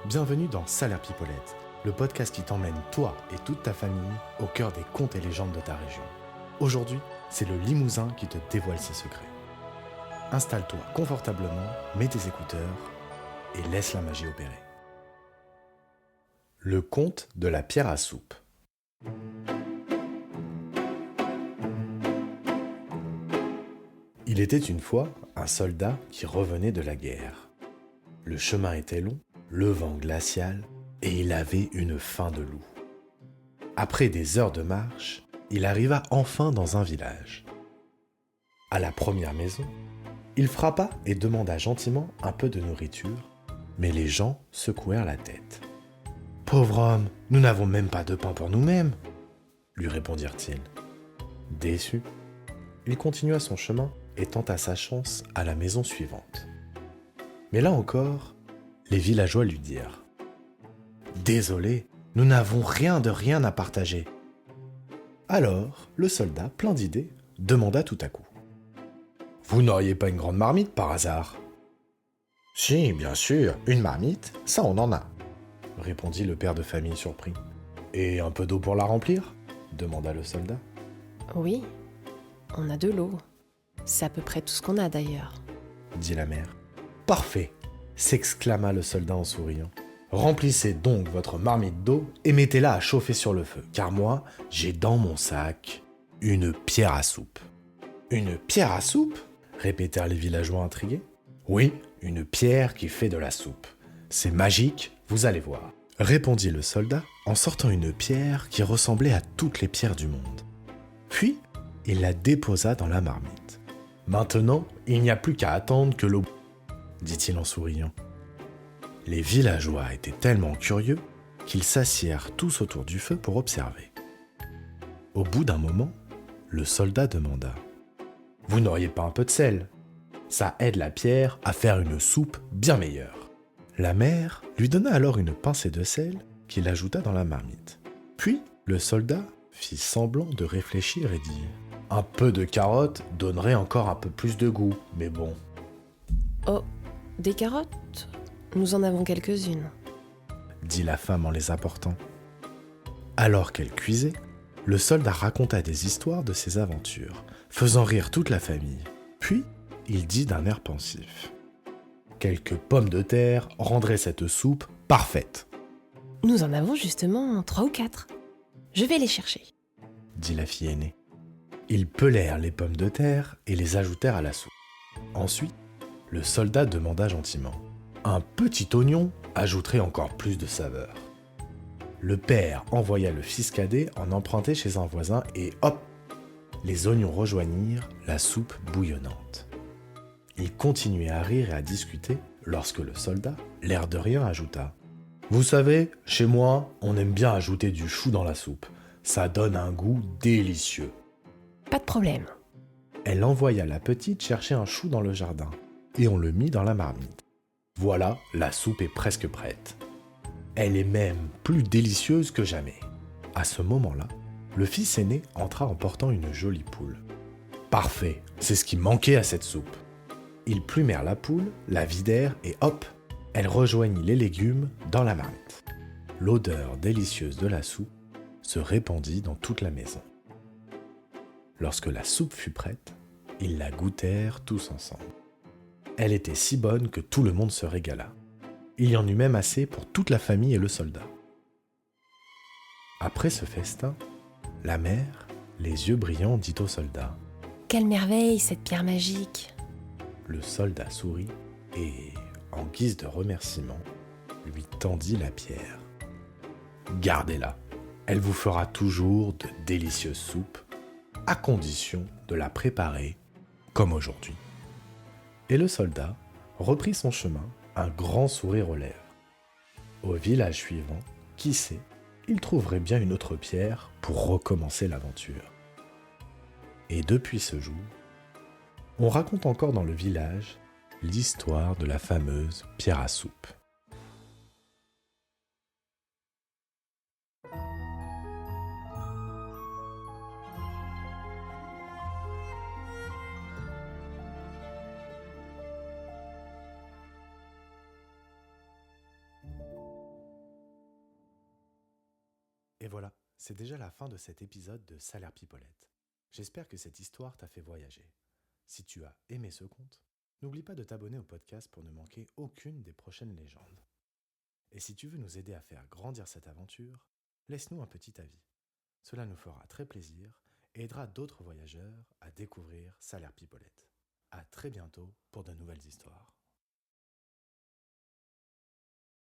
Bienvenue dans Salaire Pipolette, le podcast qui t'emmène, toi et toute ta famille, au cœur des contes et légendes de ta région. Aujourd'hui, c'est le Limousin qui te dévoile ses secrets. Installe-toi confortablement, mets tes écouteurs et laisse la magie opérer. Le conte de la pierre à soupe. Il était une fois un soldat qui revenait de la guerre. Le chemin était long, le vent glacial, et il avait une faim de loup. Après des heures de marche, il arriva enfin dans un village. À la première maison, il frappa et demanda gentiment un peu de nourriture, mais les gens secouèrent la tête. « Pauvre homme, nous n'avons même pas de pain pour nous-mêmes !» lui répondirent-ils. Déçu, il continua son chemin et tenta sa chance à la maison suivante. Mais là encore, les villageois lui dirent « Désolé, nous n'avons rien à partager. » Alors, le soldat, plein d'idées, demanda tout à coup « Vous n'auriez pas une grande marmite par hasard ?»« Si, bien sûr, une marmite, ça on en a, » répondit le père de famille surpris. « Et un peu d'eau pour la remplir ?» demanda le soldat. « Oui, on a de l'eau. C'est à peu près tout ce qu'on a d'ailleurs, » dit la mère. « Parfait !» s'exclama le soldat en souriant. « Remplissez donc votre marmite d'eau et mettez-la à chauffer sur le feu, car moi, j'ai dans mon sac une pierre à soupe. »« Une pierre à soupe ?» répétèrent les villageois intrigués. « Oui, une pierre qui fait de la soupe. C'est magique, vous allez voir. » répondit le soldat en sortant une pierre qui ressemblait à toutes les pierres du monde. Puis, il la déposa dans la marmite. « Maintenant, il n'y a plus qu'à attendre que l'eau... » dit-il en souriant. Les villageois étaient tellement curieux qu'ils s'assièrent tous autour du feu pour observer. Au bout d'un moment, le soldat demanda « Vous n'auriez pas un peu de sel ? Ça aide la pierre à faire une soupe bien meilleure. » La mère lui donna alors une pincée de sel qu'il ajouta dans la marmite. Puis, le soldat fit semblant de réfléchir et dit « Un peu de carottes donnerait encore un peu plus de goût, mais bon. » « Oh, des carottes ? Nous en avons quelques-unes, » dit la femme en les apportant. Alors qu'elle cuisait, le soldat raconta des histoires de ses aventures, faisant rire toute la famille. Puis, il dit d'un air pensif « Quelques pommes de terre rendraient cette soupe parfaite. »« Nous en avons justement 3 ou 4. Je vais les chercher, » dit la fille aînée. Ils pelèrent les pommes de terre et les ajoutèrent à la soupe. Ensuite, le soldat demanda gentiment « Un petit oignon ajouterait encore plus de saveur. » Le père envoya le fils cadet en emprunter chez un voisin et hop, les oignons rejoignirent la soupe bouillonnante. Ils continuaient à rire et à discuter lorsque le soldat, l'air de rien, ajouta « Vous savez, chez moi, on aime bien ajouter du chou dans la soupe. Ça donne un goût délicieux. » Pas de problème. Elle envoya la petite chercher un chou dans le jardin et on le mit dans la marmite. Voilà, la soupe est presque prête. Elle est même plus délicieuse que jamais. À ce moment-là, le fils aîné entra en portant une jolie poule. Parfait, c'est ce qui manquait à cette soupe. Ils plumèrent la poule, la vidèrent et hop, elle rejoignit les légumes dans la marmite. L'odeur délicieuse de la soupe se répandit dans toute la maison. Lorsque la soupe fut prête, ils la goûtèrent tous ensemble. Elle était si bonne que tout le monde se régala. Il y en eut même assez pour toute la famille et le soldat. Après ce festin, la mère, les yeux brillants, dit au soldat « Quelle merveille, cette pierre magique !» Le soldat sourit et, en guise de remerciement, lui tendit la pierre. « Gardez-la, elle vous fera toujours de délicieuses soupes, à condition de la préparer comme aujourd'hui. » Et le soldat reprit son chemin, un grand sourire aux lèvres. Au village suivant, qui sait, il trouverait bien une autre pierre pour recommencer l'aventure. Et depuis ce jour, on raconte encore dans le village l'histoire de la fameuse pierre à soupe. Et voilà, c'est déjà la fin de cet épisode de Salaire Pipolette. J'espère que cette histoire t'a fait voyager. Si tu as aimé ce conte, n'oublie pas de t'abonner au podcast pour ne manquer aucune des prochaines légendes. Et si tu veux nous aider à faire grandir cette aventure, laisse-nous un petit avis. Cela nous fera très plaisir et aidera d'autres voyageurs à découvrir Salaire Pipolette. À très bientôt pour de nouvelles histoires.